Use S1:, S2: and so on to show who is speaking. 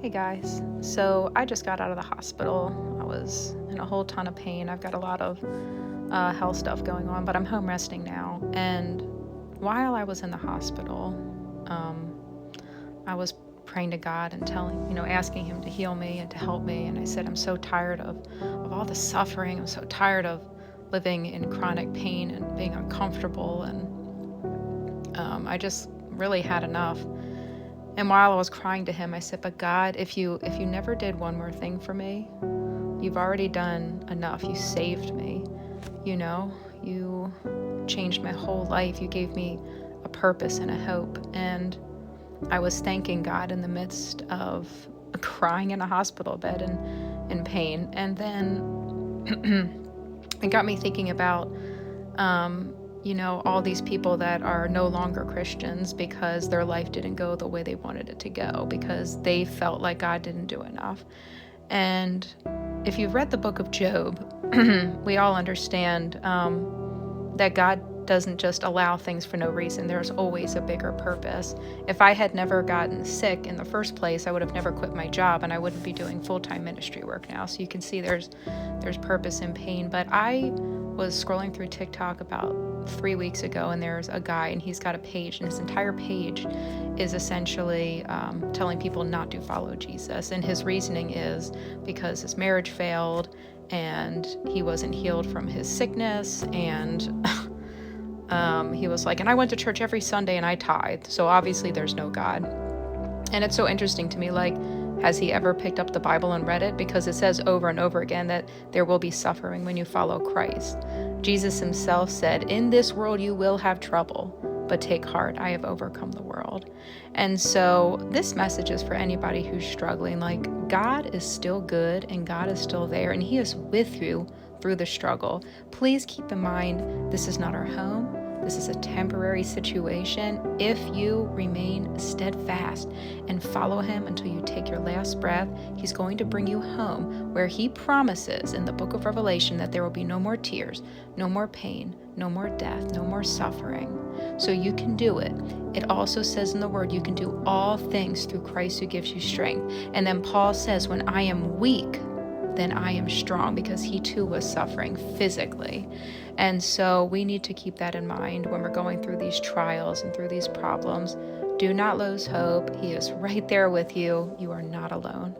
S1: Hey guys, so I just got out of the hospital. I was in a whole ton of pain. I've got a lot of health stuff going on, but I'm home resting now. And while I was in the hospital, um, I was praying to God and asking Him to heal me and to help me. And I said, I'm so tired of all the suffering. I'm so tired of living in chronic pain and being uncomfortable. And I just really had enough. And while I was crying to Him, I said, but God, if you never did one more thing for me, you've already done enough. You saved me. You changed my whole life. You gave me a purpose and a hope. And I was thanking God in the midst of crying in a hospital bed and in pain. And then it got me thinking about all these people that are no longer Christians because their life didn't go the way they wanted it to go, because they felt like God didn't do enough. And if you've read the book of Job, we all understand that God doesn't just allow things for no reason. There's always a bigger purpose. If I had never gotten sick in the first place, I would have never quit my job and I wouldn't be doing full-time ministry work now. So you can see there's purpose in pain. But I was scrolling through TikTok about 3 weeks ago, and there's a guy, and he's got a page, and his entire page is essentially telling people not to follow Jesus. And his reasoning is because his marriage failed and he wasn't healed from his sickness, and he was like, and I went to church every Sunday and I tithed, so obviously there's no God. And it's so interesting to me, like, has he ever picked up the Bible and read it? Because it says over and over again that there will be suffering when you follow Christ. Jesus himself said, in this world you will have trouble, but take heart, I have overcome the world. And so this message is for anybody who's struggling. Like, God is still good and God is still there, and He is with you through the struggle. Please keep in mind, this is not our home. This is a temporary situation. If you remain steadfast and follow Him until you take your last breath, He's going to bring you home, where He promises in the book of Revelation that there will be no more tears, no more pain, no more death, no more suffering. So you can do it. It also says in the Word, you can do all things through Christ who gives you strength. And then Paul says, when I am weak, then I am strong, because he too was suffering physically. And so we need to keep that in mind when we're going through these trials and through these problems. Do not lose hope. He is right there with you. You are not alone.